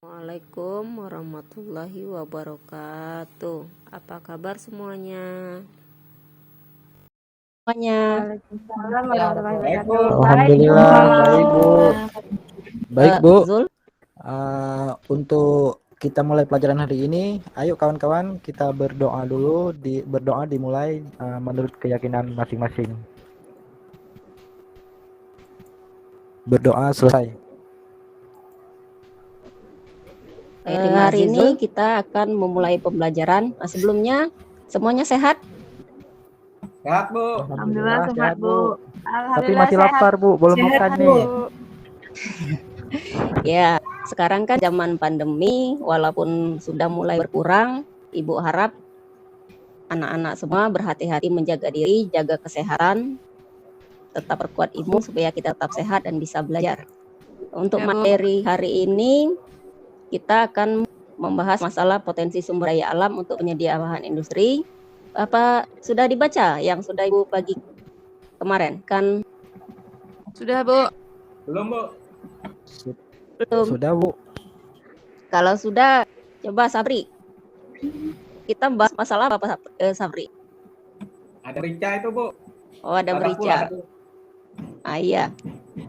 Assalamualaikum warahmatullahi wabarakatuh. Apa kabar semuanya? Waalaikumsalam warahmatullahi wabarakatuh. Alhamdulillah, baik Bu. Baik Bu. Zul? Untuk kita mulai pelajaran hari ini, ayo kawan-kawan kita berdoa dulu. Berdoa dimulai menurut keyakinan masing-masing. Berdoa selesai. Hari ini kita akan memulai pembelajaran. Sebelumnya semuanya sehat? Sehat Bu. Alhamdulillah sehat Bu. Tapi masih lapar Bu, belum makan nih. Ya, sekarang kan zaman pandemi, walaupun sudah mulai berkurang, Ibu harap anak-anak semua berhati-hati menjaga diri, jaga kesehatan, tetap perkuat imun supaya kita tetap sehat dan bisa belajar. Untuk materi hari ini, kita akan membahas masalah potensi sumber daya alam untuk penyedia bahan industri. Apa sudah dibaca yang sudah Ibu bagi kemarin? Kan Sudah Bu. Belum Bu. belum. Sudah Bu. Kalau sudah, coba Sabri. Kita bahas masalah apa Sabri? Ada merica itu Bu. Oh, ada merica. Pula. Iya.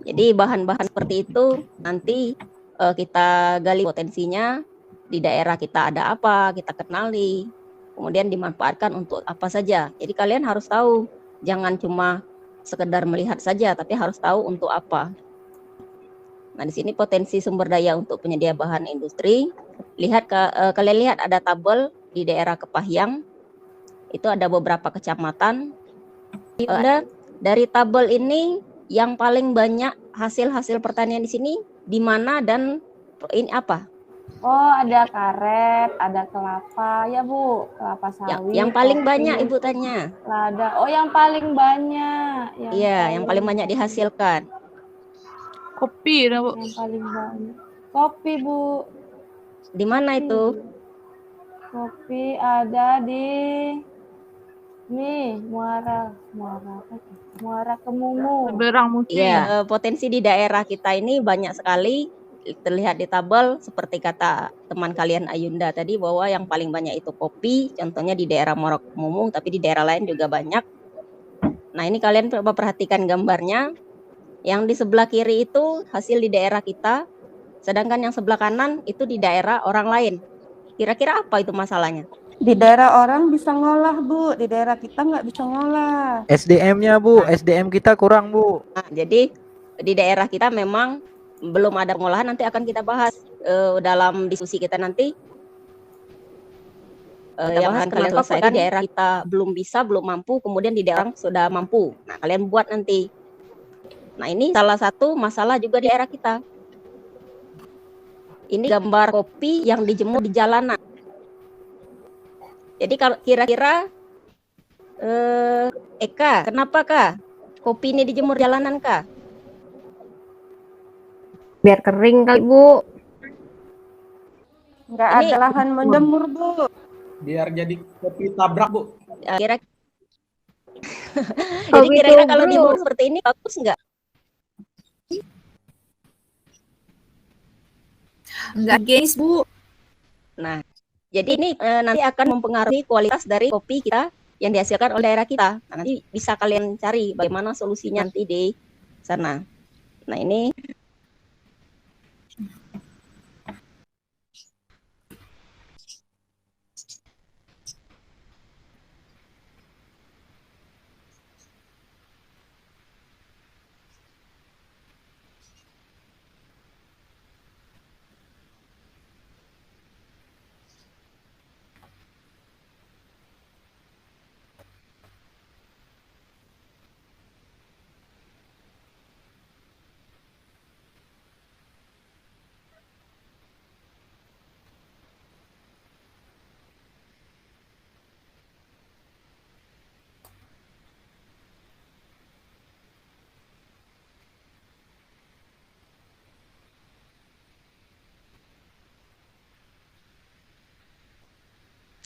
Jadi bahan-bahan seperti itu nanti kita gali potensinya, di daerah kita ada apa, kita kenali, kemudian dimanfaatkan untuk apa saja. Jadi kalian harus tahu, jangan cuma sekedar melihat saja, tapi harus tahu untuk apa. Nah, di sini potensi sumber daya untuk penyedia bahan industri. Kalian lihat ada tabel di daerah Kepahyang, itu ada beberapa kecamatan. Dari tabel ini yang paling banyak hasil pertanian di sini di mana dan ini apa? Oh, ada karet, ada kelapa ya Bu, kelapa sawit. Yang paling banyak Ibu tanya. Lada. Oh, yang paling banyak. Iya, yang paling banyak dihasilkan. Kopi ya Bu. Yang paling banyak. Kopi Bu. Di mana itu? Kopi ada di Muara Kemumu. Iya, potensi di daerah kita ini banyak sekali, terlihat di tabel seperti kata teman kalian Ayunda tadi bahwa yang paling banyak itu kopi, contohnya di daerah Muara Kemumu, tapi di daerah lain juga banyak. Nah, ini kalian coba perhatikan gambarnya. Yang di sebelah kiri itu hasil di daerah kita, sedangkan yang sebelah kanan itu di daerah orang lain. Kira-kira apa itu masalahnya? Di daerah orang bisa ngolah Bu, di daerah kita nggak bisa ngolah. SDM-nya Bu, SDM kita kurang Bu. Nah, jadi di daerah kita memang belum ada pengolahan, nanti akan kita bahas dalam diskusi kita nanti. Yang akan kalian selesaikan di daerah kita belum bisa, belum mampu, kemudian di daerah sudah mampu. Nah, kalian buat nanti. Nah, ini salah satu masalah juga di daerah kita. Ini gambar kopi yang dijemur di jalanan. Jadi kalau kira-kira Eka, kenapa Kak kopi ini dijemur jalanan Kak? Biar kering kali Bu. Nggak ada lahan menjemur Bu. Biar jadi kopi tabrak Bu. Jadi kira-kira kalau dijemur seperti ini bagus nggak? Enggak guys Bu. Nah, jadi ini nanti akan mempengaruhi kualitas dari kopi kita yang dihasilkan oleh daerah kita. Nah, nanti bisa kalian cari bagaimana solusinya nanti di sana. Nah, ini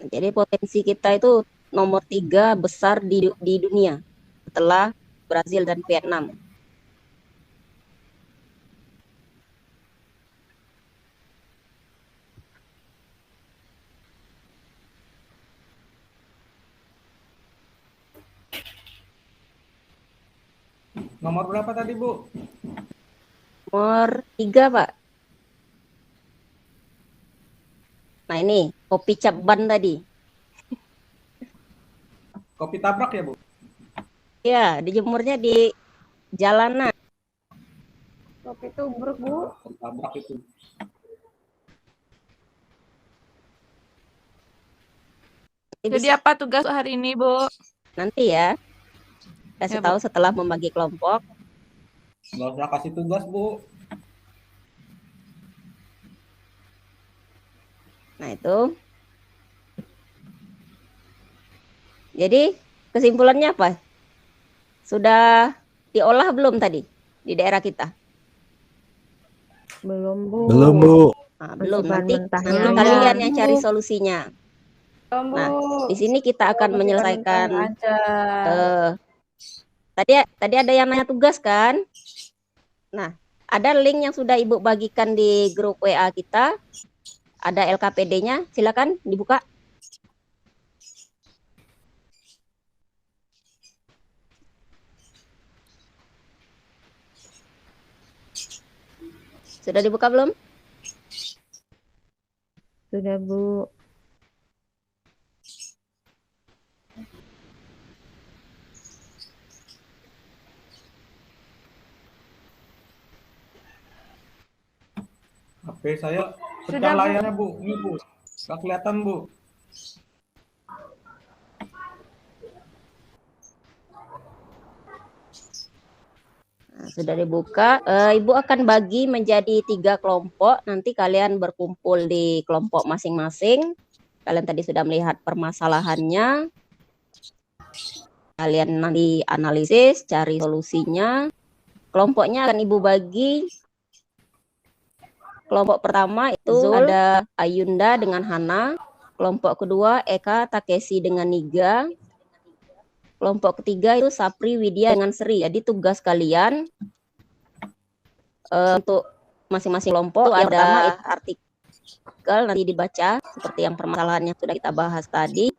jadi potensi kita itu nomor 3 besar di dunia setelah Brazil dan Vietnam. Nomor berapa tadi, Bu? Nomor 3, Pak. Nah, ini kopi cap ban tadi. Kopi tabrak ya, Bu? Ya, dijemurnya di jalanan. Kopi tubruk, Bu. Kopi tabrak itu. Jadi apa tugas hari ini, Bu? Nanti ya. Kasih Ya, Bu. tahu setelah membagi kelompok. Nggak usah kasih tugas, Bu. Nah, itu. Jadi, kesimpulannya apa? Sudah diolah belum tadi di daerah kita? Belum, Bu. Belum, Bu. Nah, Masih belum. bahan Nanti mentahnya Belum, aja. kalian yang cari solusinya. Belum, Bu. Nah, di sini kita akan Masih menyelesaikan. bahan mentahnya aja. Tadi ada yang nanya tugas kan? Nah, ada link yang sudah Ibu bagikan di grup WA kita. Ada LKPD-nya, silakan dibuka. Sudah dibuka belum? Sudah, Bu. HP saya Sudah, pecah Bu. layarnya, Bu. Ini, Bu. Nggak kelihatan, Bu. Nah, sudah dibuka. Ibu akan bagi menjadi 3 kelompok. Nanti kalian berkumpul di kelompok masing-masing. Kalian tadi sudah melihat permasalahannya. Kalian nanti analisis, cari solusinya. Kelompoknya akan Ibu bagi. Kelompok pertama itu ada Ayunda dengan Hana. Kelompok kedua Eka Takeshi dengan Niga. Kelompok ketiga itu Sapri Widya dengan Sri. Jadi tugas kalian untuk masing-masing kelompok yang pertama itu artikel nanti dibaca seperti yang permasalahannya sudah kita bahas tadi.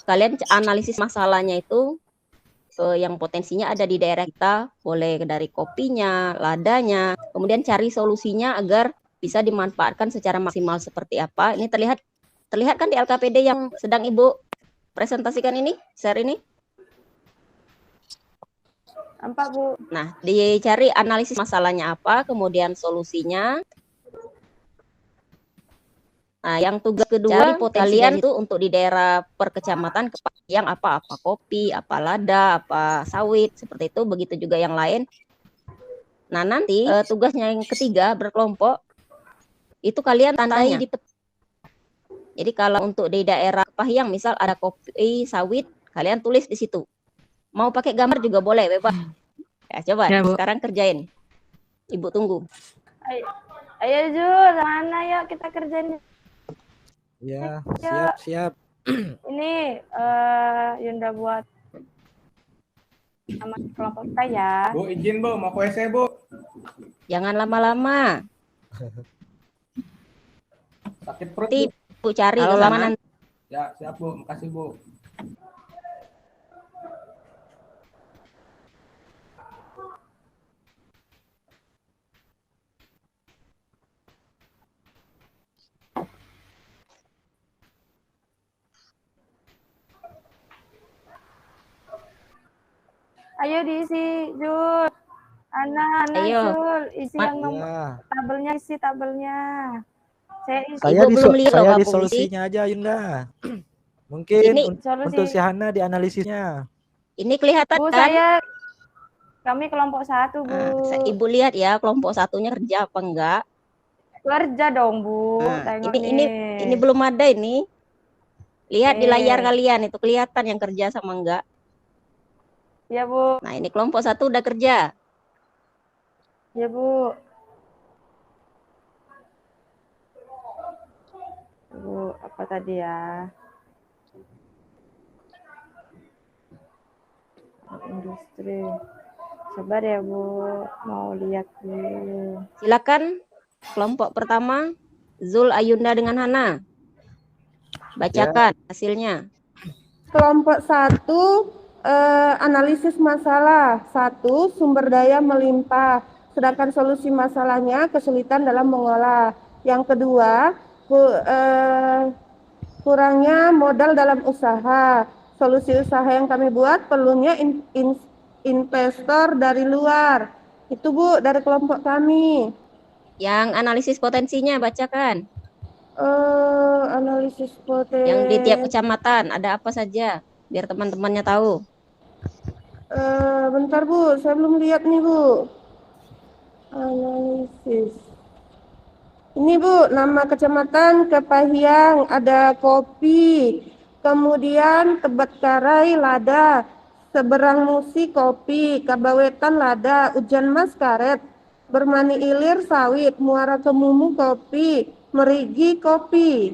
Kalian analisis masalahnya itu yang potensinya ada di daerah kita, boleh dari kopinya, ladanya, kemudian cari solusinya agar bisa dimanfaatkan secara maksimal seperti apa. Ini terlihat kan di LKPD yang sedang Ibu presentasikan ini, share ini. Nampak, Bu. Nah, dicari analisis masalahnya apa, kemudian solusinya. Nah, yang tugas kedua kalian itu untuk di daerah perkecamatan yang apa kopi, apa lada, apa sawit, seperti itu. Begitu juga yang lain. Nah, nanti tugasnya yang ketiga berkelompok itu kalian tandai di peta. Jadi kalau untuk di daerah Kepahyang misal ada kopi, sawit, kalian tulis di situ. Mau pakai gambar juga boleh, bebas. Ya, coba Ya, Bu. sekarang kerjain. Ibu tunggu. Ayo, Jul. Mana yuk kita kerjain. Ya, Ya. siap. Ini Yunda buat sama kelompok kita ya. Bu, izin, Bu. Mau ke WC, Bu. Jangan lama-lama. Sakit perut, Nanti Bu. Bu cari Kalau ke sana lama nanti. Ya, siap, Bu. Makasih, Bu. Ayo diisi, Jul. Ana, Ayo. Jul. Isi yang nomor Ya. tabelnya, isi tabelnya. Saya isi Saya Ibu belum lihat loh, saya Pak di Fungsi. solusinya aja, Yunda. Mungkin Ini solusi. untuk si Hana di analisisnya. Ini kelihatan Bu, kan? kami kelompok 1, Bu. Nah, Ibu lihat ya kelompok satunya kerja apa enggak. Kerja dong, Bu. Nah, Tengok ini belum ada ini. Lihat di layar kalian itu kelihatan yang kerja sama enggak. Ya, Bu. Nah, ini kelompok 1 udah kerja. Ya, Bu. Bu, apa tadi ya? Industri. Coba deh, Bu. Mau lihat dulu. Silakan kelompok pertama Zul Ayunda dengan Hana. Bacakan hasilnya. Kelompok 1 Analisis masalah. Satu, sumber daya melimpah, sedangkan solusi masalahnya kesulitan dalam mengolah. Yang kedua, kurangnya modal dalam usaha. Solusi usaha yang kami buat perlunya investor dari luar. Itu Bu dari kelompok kami. Yang analisis potensinya bacakan. Analisis potensi. Yang di tiap kecamatan ada apa saja, biar teman-temannya tahu. Bentar Bu, saya belum lihat nih Bu. Analisis. Ini Bu, nama kecamatan Kepahyang, ada Kopi, kemudian Tebet Karai, Lada, Seberang Musi, Kopi, Kabawetan, Lada, Ujan Mas, Karet, Bermani Ilir, Sawit, Muara Kemumu, Kopi, Merigi, Kopi.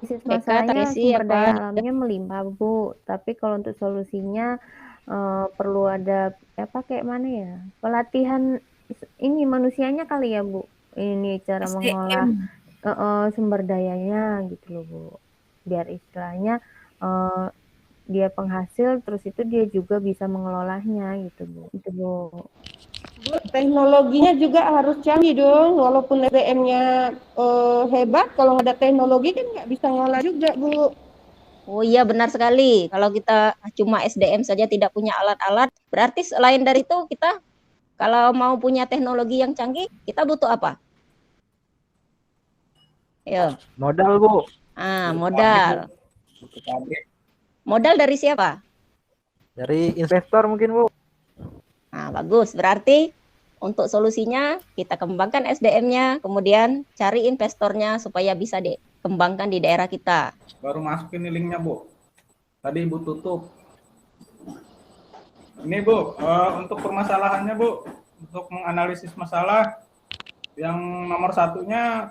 Analisis Beka, masalahnya Tarisi, sumber apa? daya alamnya melimpah, Bu. Tapi kalau untuk solusinya perlu ada kayak mana ya? Pelatihan ini manusianya kali ya, Bu. Ini cara mengolah sumber dayanya gitu loh, Bu. Biar istilahnya dia penghasil, terus itu dia juga bisa mengelolanya gitu, Bu. Itu, Bu. Bu, teknologinya juga harus canggih dong, walaupun SDM-nya hebat, kalau nggak ada teknologi kan nggak bisa ngolah juga, Bu. Oh iya, benar sekali. Kalau kita cuma SDM saja tidak punya alat-alat, berarti selain dari itu kita kalau mau punya teknologi yang canggih, kita butuh apa? Yo. Modal, Bu. Modal. Butuh pabrik. Modal dari siapa? Dari investor mungkin, Bu. Nah, bagus. Berarti untuk solusinya kita kembangkan SDM-nya, kemudian cari investornya supaya bisa dikembangkan di daerah kita. Baru masukin linknya Bu. Tadi Ibu tutup. Ini Bu, untuk permasalahannya Bu, untuk menganalisis masalah yang nomor satunya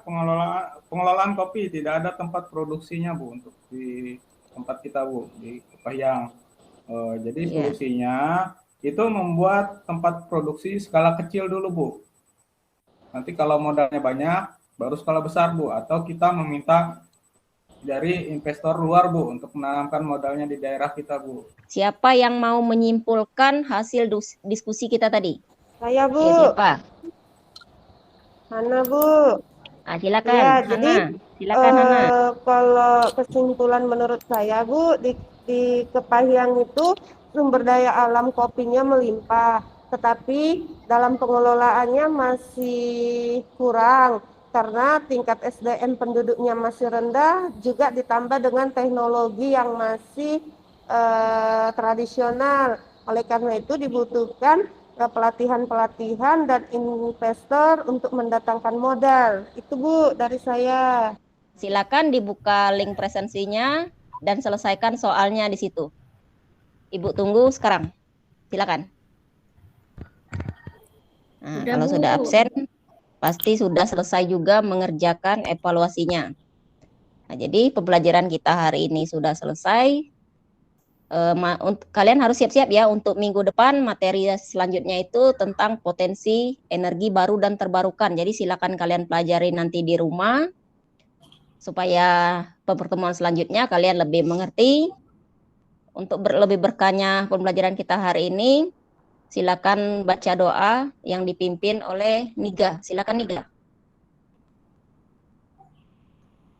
pengelolaan kopi, tidak ada tempat produksinya Bu untuk di tempat kita Bu di Kepahyang. Jadi solusinya itu membuat tempat produksi skala kecil dulu Bu. Nanti kalau modalnya banyak, baru skala besar Bu. Atau kita meminta dari investor luar Bu untuk menanamkan modalnya di daerah kita Bu. Siapa yang mau menyimpulkan hasil diskusi kita tadi? Saya Bu. Ya, siapa? Hana Bu. Silakan, Ya, Hana. jadi Silakan, Hana. kalau kesimpulan menurut saya Bu, di Kepahyang itu sumber daya alam kopinya melimpah, tetapi dalam pengelolaannya masih kurang karena tingkat SDM penduduknya masih rendah, juga ditambah dengan teknologi yang masih tradisional. Oleh karena itu dibutuhkan pelatihan-pelatihan dan investor untuk mendatangkan modal. Itu Bu dari saya. Silakan dibuka link presensinya dan selesaikan soalnya di situ. Ibu tunggu sekarang. Silakan. Nah, kalau Bu. sudah absen, pasti sudah selesai juga mengerjakan evaluasinya. Nah, jadi pembelajaran kita hari ini sudah selesai. Kalian harus siap-siap ya untuk minggu depan materi selanjutnya itu tentang potensi energi baru dan terbarukan. Jadi silakan kalian pelajari nanti di rumah supaya pertemuan selanjutnya kalian lebih mengerti. Untuk lebih berkahnya pembelajaran kita hari ini, silakan baca doa yang dipimpin oleh Niga. Silakan Niga.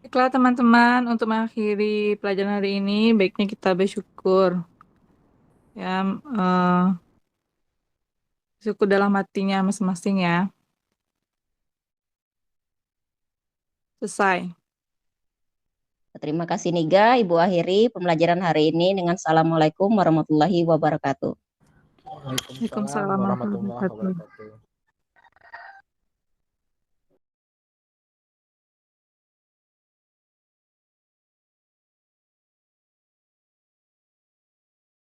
Baiklah teman-teman, untuk mengakhiri pelajaran hari ini, baiknya kita bersyukur. Ya, syukur dalam hatinya masing-masing ya. Selesai. Terima kasih Niga. Ibu akhiri pembelajaran hari ini dengan Assalamualaikum warahmatullahi wabarakatuh. Waalaikumsalam warahmatullahi wabarakatuh.